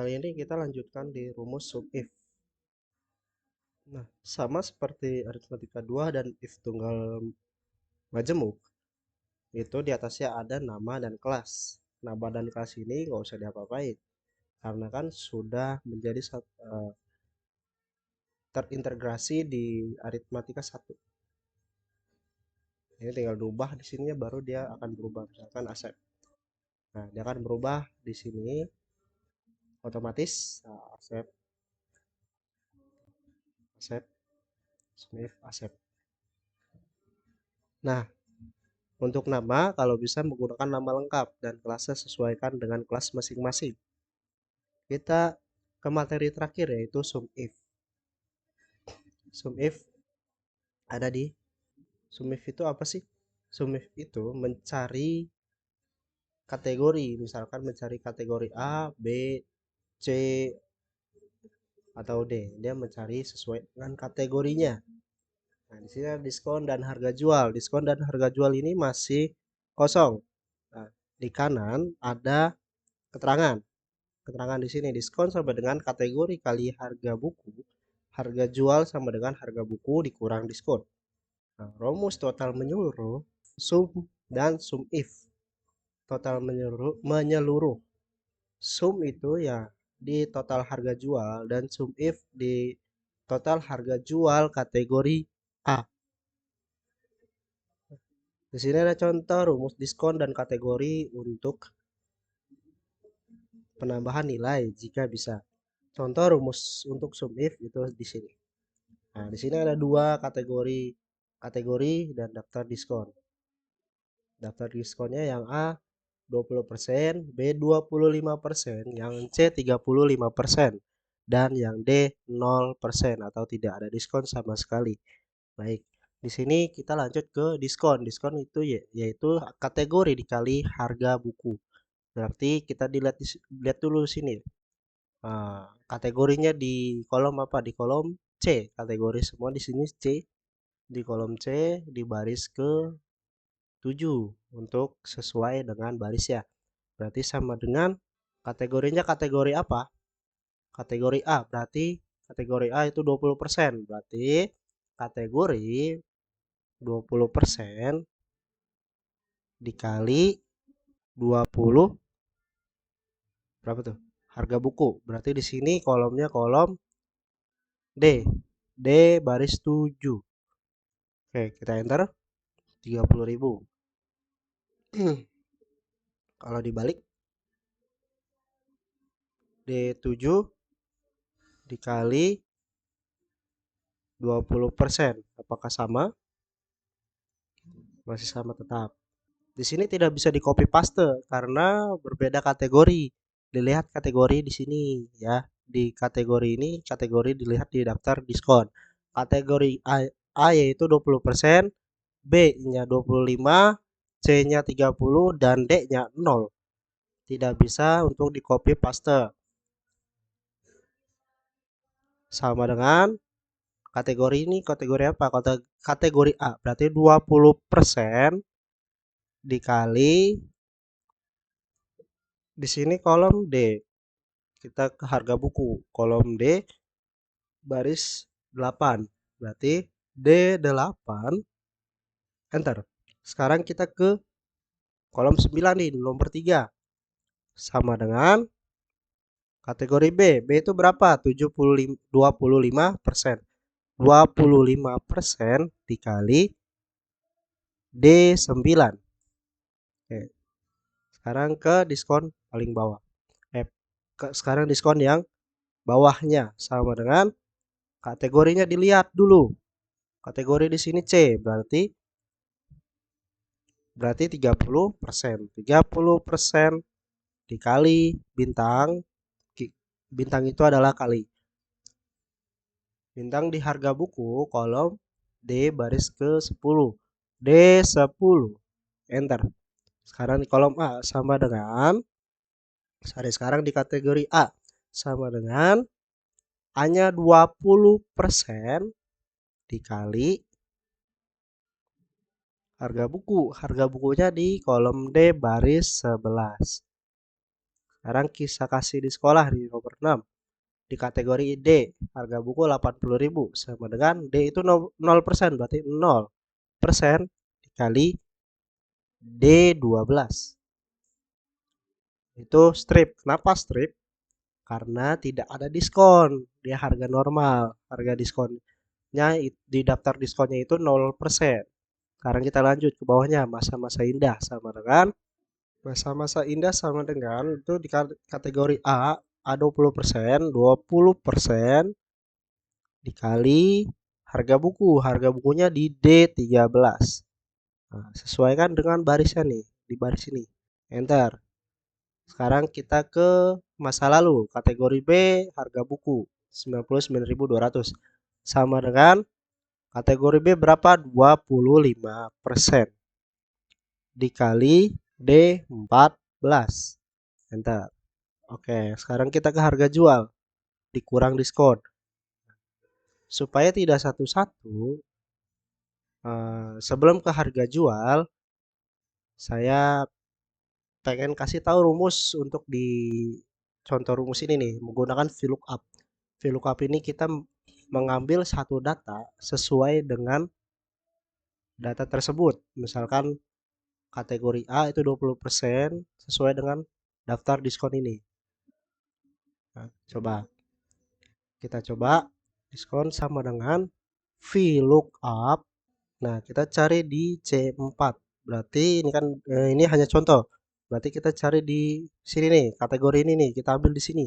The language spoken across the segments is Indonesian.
Kali ini kita lanjutkan di rumus sum if. Nah, sama seperti aritmatika 2 dan if tunggal majemuk, itu di atasnya ada nama dan kelas. Nama dan kelas ini nggak usah diapa-apain, karena kan sudah menjadi terintegrasi di aritmatika 1. Ini tinggal diubah di sininya baru dia akan berubah, misalkan Asep. Nah, dia akan berubah di sini otomatis. Nah, Asep, Asep, Smith, Asep. Nah, untuk nama, kalau bisa menggunakan nama lengkap dan kelasnya sesuaikan dengan kelas masing-masing. Kita ke materi terakhir yaitu sum if. Sum if ada di sum if itu apa sih? Sum if itu mencari kategori, misalkan mencari kategori A, B, C, atau D. Dia mencari sesuai dengan kategorinya. Nah, di sini ada diskon dan harga jual. Diskon dan harga jual ini masih kosong. Nah, di kanan ada keterangan. Keterangan di sini diskon sama dengan kategori kali harga buku, harga jual sama dengan harga buku dikurang diskon. Nah, rumus total menyeluruh sum dan sum if. Total menyeluruh sum itu ya di total harga jual dan sum if di total harga jual kategori A. Di sini ada contoh rumus diskon dan kategori untuk penambahan nilai jika bisa. Contoh rumus untuk sum if itu di sini. Nah, di sini ada dua kategori dan daftar diskon. Daftar diskonnya yang A 20%, B 25%, yang C 35%, dan yang D 0% atau tidak ada diskon sama sekali. Baik, di sini kita lanjut ke diskon. Diskon itu yaitu kategori dikali harga buku. Berarti kita lihat dulu sini. Kategorinya di kolom apa? Di kolom C. Kategori semua di sini C. Di kolom C di baris ke 7 untuk sesuai dengan barisnya. Berarti sama dengan kategorinya kategori apa? Kategori A. Berarti kategori A itu 20%. Berarti kategori 20% dikali 20 berapa tuh? Harga buku. Berarti di sini kolomnya kolom D. D baris 7. Oke, kita enter 30.000. Kalau dibalik D7 dikali 20%. Apakah sama? Masih sama tetap. Di sini tidak bisa di copy paste karena berbeda kategori. Dilihat kategori di sini ya. Di kategori ini kategori dilihat di daftar diskon. Kategori A yaitu 20%, B-nya 25, C-nya 30 dan D-nya 0. Tidak bisa untuk di copy paste. Sama dengan kategori ini kategori apa? Kategori A. Berarti 20% dikali di sini kolom D. Kita ke harga buku. Kolom D baris 8. Berarti D8 enter. Sekarang kita ke kolom 9 nih, nomor 3. Sama dengan kategori B. B itu berapa? 25%. 25% dikali D9. Oke. Sekarang ke diskon paling bawah. Sekarang diskon yang bawahnya sama dengan kategorinya dilihat dulu. Kategori di sini C, berarti 30%. 30% dikali bintang. Bintang itu adalah kali. Bintang di harga buku kolom D baris ke 10. D10. Enter. Sekarang di kolom A sama dengan sekarang di kategori A sama dengan A-nya 20% dikali harga buku. Harga bukunya di kolom D baris 11. Sekarang kita kasih di sekolah di nomor 6. Di kategori D, harga buku 80.000 sama dengan D itu 0%, berarti 0% dikali D12. Itu strip. Kenapa strip? Karena tidak ada diskon. Dia harga normal. Harga diskonnya di daftar diskonnya itu 0%. Sekarang kita lanjut ke bawahnya, masa-masa indah sama dengan masa-masa indah sama dengan itu di kategori A 20%, 20% dikali harga buku. Harga bukunya di D13. Nah, sesuaikan dengan barisnya nih, di baris ini. Enter. Sekarang kita ke masa lalu, kategori B, harga buku 99.200. Sama dengan kategori B berapa? 25% dikali D14. Enter. Oke, sekarang kita ke harga jual, dikurang diskon. Supaya tidak satu-satu, sebelum ke harga jual, saya pengen kasih tahu rumus untuk di contoh rumus ini nih, menggunakan VLOOKUP. VLOOKUP ini kita mengambil satu data sesuai dengan data tersebut. Misalkan kategori A itu 20% sesuai dengan daftar diskon ini. Nah, kita coba diskon sama dengan VLOOKUP. Nah, kita cari di C4. Berarti ini kan ini hanya contoh. Berarti kita cari di sini nih, kategori ini nih, kita ambil di sini.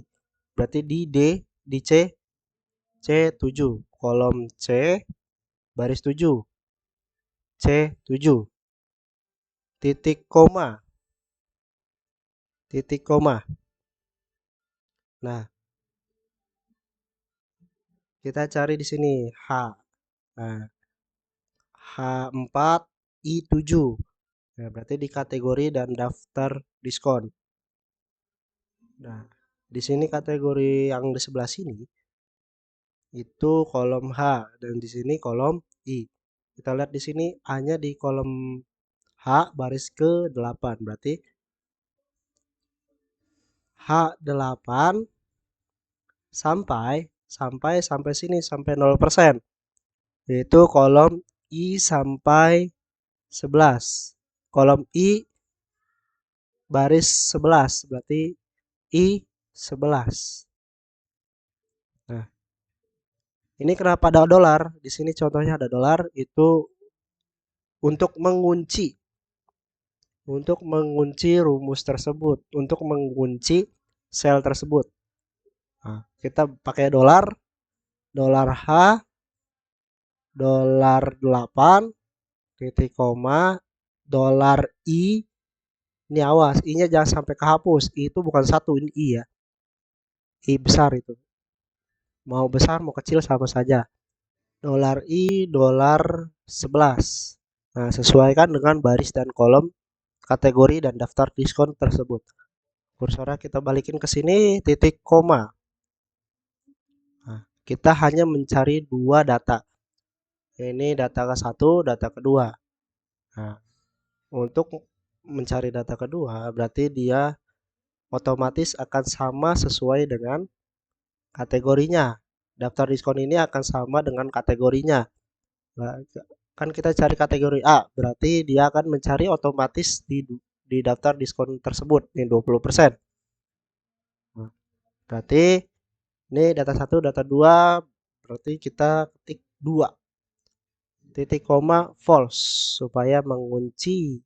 Berarti di D, di C7, kolom C baris 7. C7. Titik koma. Titik koma. Nah, kita cari di sini H. Nah, H4I7. Nah, berarti di kategori dan daftar diskon. Nah, di sini kategori yang di sebelah sini itu kolom H dan di sini kolom I. Kita lihat di sini A-nya di kolom H baris ke-8. Berarti H8 sampai sini sampai 0%. Yaitu kolom I sampai 11. Kolom I baris 11 berarti I11. Nah, ini kenapa ada dolar? Di sini contohnya ada dolar itu untuk mengunci rumus tersebut, untuk mengunci sel tersebut. Nah, kita pakai dolar, dolar H, dolar 8, titik koma, dolar I. Ini awas, I-nya jangan sampai kehapus. I itu bukan satu, ini I ya. I besar itu. Mau besar mau kecil sama saja. Dolar I, dolar 11. Nah, sesuaikan dengan baris dan kolom kategori dan daftar diskon tersebut. Kursornya kita balikin ke sini, titik koma. Nah, kita hanya mencari dua data. Ini data ke satu, data kedua. Nah, untuk mencari data kedua, berarti dia otomatis akan sama sesuai dengan kategorinya. Daftar diskon ini akan sama dengan kategorinya. Nah, kan kita cari kategori A, berarti dia akan mencari otomatis di daftar diskon tersebut, ini 20%. Nah, berarti ini data 1, data 2, berarti kita ketik 2. Titik koma false supaya mengunci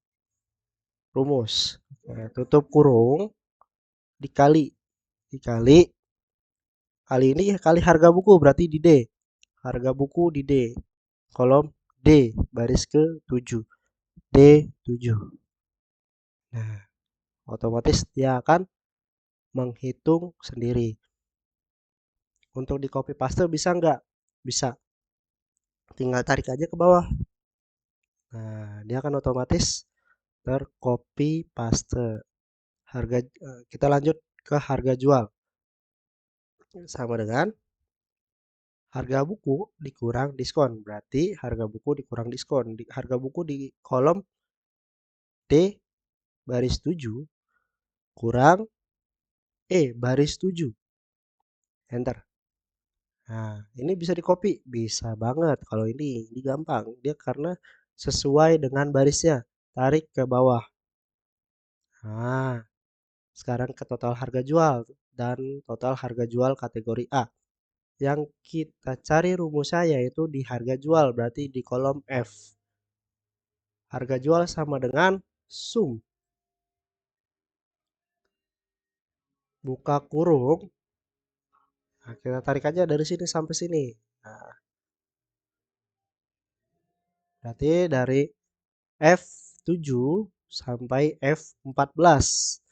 rumus. Nah, tutup kurung dikali kali ini kali harga buku berarti di D. Harga buku di D. Kolom D baris ke 7. D7. Nah, otomatis dia akan menghitung sendiri. Untuk di copy paste bisa nggak? Bisa. Tinggal tarik aja ke bawah. Nah, dia akan otomatis tercopy paste. Kita lanjut ke harga jual. Sama dengan harga buku dikurang diskon. Berarti harga buku dikurang diskon. Harga buku di kolom D baris 7 kurang baris 7. Enter. Nah, ini bisa di-copy? Bisa banget kalau ini gampang. Dia karena sesuai dengan barisnya. Tarik ke bawah. Nah, sekarang ke total harga jual dan total harga jual kategori A. Yang kita cari rumusnya yaitu di harga jual, berarti di kolom F. Harga jual sama dengan sum. Buka kurung. Nah, kita tarik aja dari sini sampai sini. Nah, berarti dari F7 sampai F14.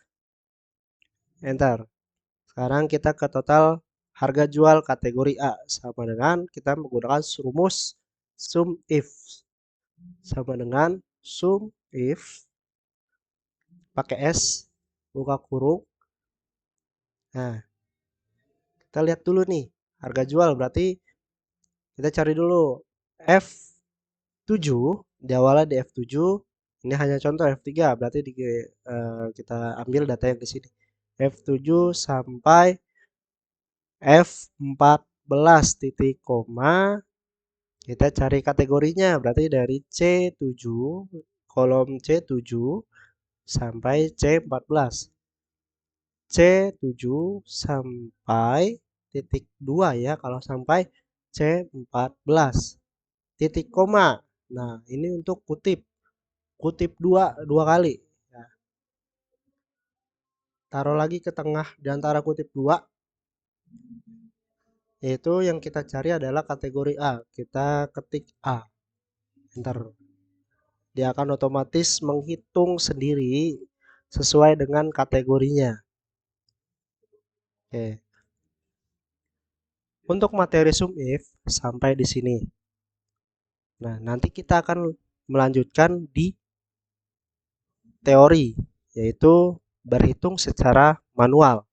Enter. Sekarang kita ke total harga jual kategori A. Sama dengan kita menggunakan rumus sum if. Sama dengan sum if. Pakai S. Buka kurung. Nah, kita lihat dulu nih. Harga jual berarti kita cari dulu F7. Diawali di F7. Ini hanya contoh F3. Berarti kita ambil data yang di sini. F7 sampai F14 titik koma. Kita cari kategorinya. Berarti dari C7. Kolom C7 sampai C14. C7 sampai titik 2 ya. Kalau sampai C14. Titik koma. Nah, ini untuk kutip. Kutip dua kali. Nah, taruh lagi ke tengah di antara kutip 2. Yaitu yang kita cari adalah kategori A. Kita ketik A. Enter. Dia akan otomatis menghitung sendiri sesuai dengan kategorinya. Oke. Untuk materi sum if sampai di sini. Nah, nanti kita akan melanjutkan di teori, yaitu berhitung secara manual.